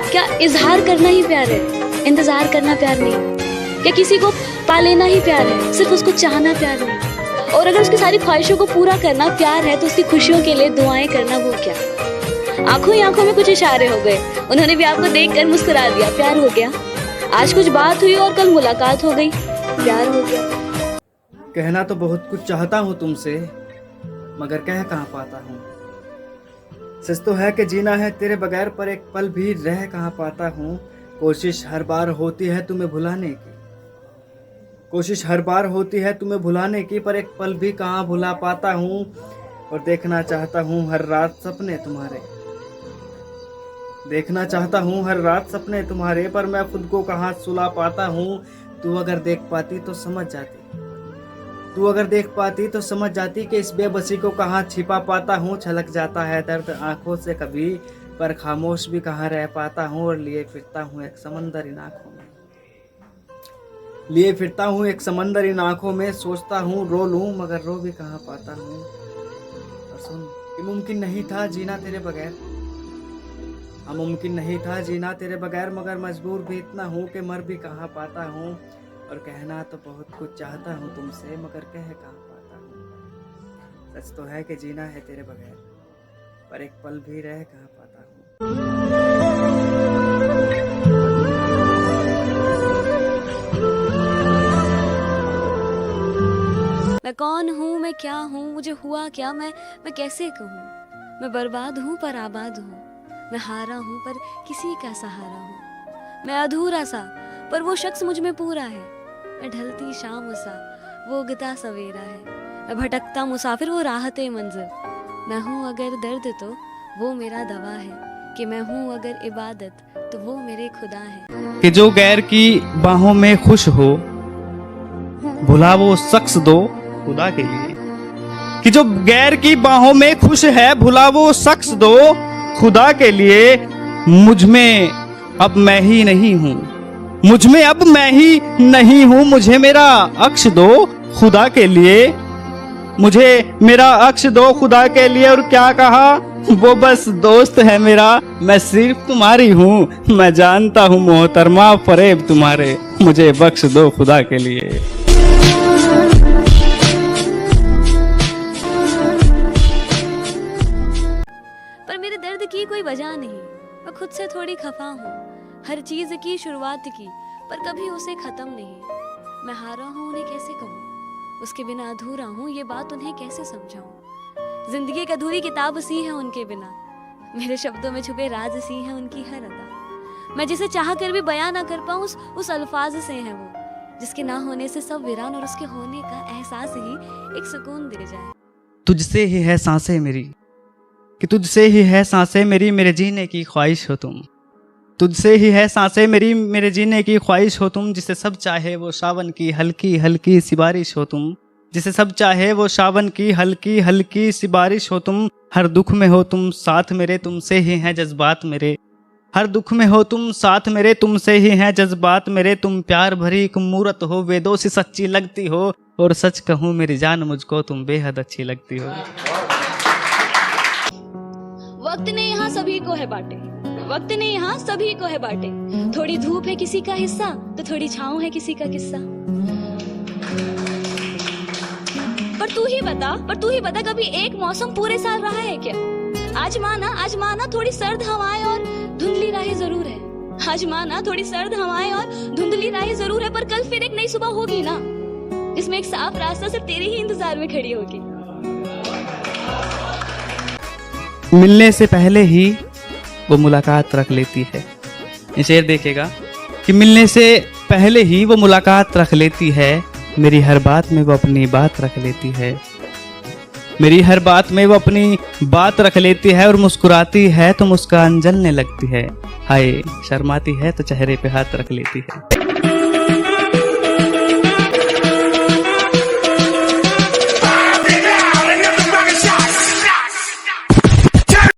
क्या इजहार करना ही प्यार है? इंतजार करना प्यार नहीं? क्या किसी को पा लेना ही प्यार है? सिर्फ उसको चाहना प्यार नहीं? और अगर उसकी सारी ख्वाहिशों को पूरा करना प्यार है तो उसकी खुशियों के लिए दुआएं करना वो क्या? आंखों ही आंखों में कुछ इशारे हो गए, उन्होंने भी आपको देखकर मुस्कुरा दिया, प्यार हो गया। आज कुछ बात हुई और कल मुलाकात हो गई, प्यार हो गया। कहना तो बहुत कुछ चाहता हूँ तुमसे, मगर कह कहाँ पाता हूँ। सच तो है कि जीना है तेरे बगैर, पर एक पल भी रह कहाँ पाता हूँ। कोशिश हर बार होती है तुम्हें भुलाने की, कोशिश हर बार होती है तुम्हें भुलाने की, पर एक पल भी कहाँ भुला पाता हूँ। और देखना चाहता हूँ हर रात सपने तुम्हारे, देखना चाहता हूँ हर रात सपने तुम्हारे, पर मैं खुद को कहाँ सुला पाता हूँ। तू अगर देख पाती तो समझ जाती, तू अगर देख पाती तो समझ जाती कि इस बेबसी को कहाँ छिपा पाता हूँ। छलक जाता है दर्द आंखों से कभी, पर खामोश भी कहाँ रह पाता हूँ। और लिए फिरता हूँ एक समंदर इन आंखों में, लिए फिरता हूँ एक समंदर इन आंखों में। सोचता हूँ रो लूँ मगर रो भी कहाँ पाता हूँ। और सुन, ये मुमकिन नहीं था जीना तेरे बगैर, हाँ मुमकिन नहीं था जीना तेरे बगैर, मगर मजबूर भी इतना हूँ कि मर भी कहाँ पाता हूँ। और कहना तो बहुत कुछ चाहता हूँ तुमसे, मगर कह कहाँ पाता हूँ। सच तो है कि जीना है तेरे बगैर, पर एक पल भी रह कहाँ पाता हूँ। मैं कौन हूँ, मैं क्या हूँ, मुझे हुआ क्या, मैं कैसे कहूँ। मैं बर्बाद हूँ पर आबाद हूँ, मैं हारा हूँ पर किसी का सहारा हूँ। मैं अधूरा सा पर वो शख्स मुझ में पूरा है, मैं ढलती शाम सा वो उगता सवेरा है। मैं भटकता मुसाफिर वो राहते मंजिल, मैं हूँ अगर दर्द तो वो मेरा दवा है, कि मैं हूँ अगर इबादत तो वो मेरे खुदा है। कि जो गैर की बाहों में खुश हो, भुला वो शख्स दो खुदा के लिए। कि जो गैर की बाहों में खुश है, भुला वो शख्स दो खुदा के लिए। मुझ में अब मैं ही नहीं हूँ, मुझ में अब मैं ही नहीं हूँ, मुझे मेरा अक्स दो खुदा के लिए। मुझे मेरा अक्स दो खुदा के लिए। और क्या कहा, वो बस दोस्त है मेरा, मैं सिर्फ तुम्हारी हूँ। मैं जानता हूँ मोहतरमा फरेब तुम्हारे, मुझे बख्श दो खुदा के लिए। पर मेरे दर्द की कोई वजह नहीं, मैं खुद से थोड़ी खफा हूँ। हर चीज की शुरुआत की पर कभी उसे खत्म नहीं। मैं हारा हूँ उन्हें कैसे कहूँ, उसके बिना अधूरा हूँ, ये बात उन्हें कैसे समझाऊँ। जिंदगी एक अधूरी किताब सी है उनके बिना, मेरे शब्दों में छुपे राज सी है उनकी हर अदा। मैं जिसे चाह कर भी बयां ना कर पाऊँ उस अल्फाज से है वो, जिसके ना होने से सब वीरान और उसके होने का एहसास ही एक सुकून दे जाए। तुझसे ही है सांसें मेरी, कि तुझसे ही है सांसें मेरी, मेरे जीने की ख्वाहिश हो तुम। तुझसे ही है सांसें मेरी, मेरे जीने की ख्वाहिश हो तुम। जिसे सब चाहे वो सावन की हल्की हल्की सी बारिश हो तुम, जिसे सब चाहे वो सावन की हल्की हल्की सी बारिश हो तुम। हर दुख में हो तुम साथ मेरे, तुमसे ही हैं जज्बात मेरे। हर दुख में हो तुम साथ मेरे, तुमसे ही हैं जज्बात मेरे। तुम प्यार भरी एक मूरत हो, वेदों से सच्ची लगती हो। और सच कहूँ मेरी जान, मुझको तुम बेहद अच्छी लगती हो। वक्त ने यहाँ सभी को है बांटे, वक्त ने यहाँ सभी को है बांटे। थोड़ी धूप है किसी का हिस्सा तो थोड़ी छाँव है किसी का किस्सा। पर तू ही बता कभी एक मौसम पूरे साल रहा है क्या? आज माना थोड़ी सर्द हवाएं और धुंधली राहें जरूर है। आज माना थोड़ी सर्द हवाएं और धुंधली राहें जरूर है, पर कल फिर एक नई सुबह होगी ना, जिसमें एक साफ रास्ता सिर्फ तेरे ही इंतजार में खड़ी होगी। मिलने से पहले ही वो मुलाकात रख लेती है। ये शेर देखेगा कि मिलने से पहले ही वो मुलाकात रख लेती है। मेरी हर बात में वो अपनी बात रख लेती है, मेरी हर बात में वो अपनी बात रख लेती है। और मुस्कुराती है तो मुस्कान जलने लगती है, हाय शर्माती है तो चेहरे पे हाथ रख लेती है।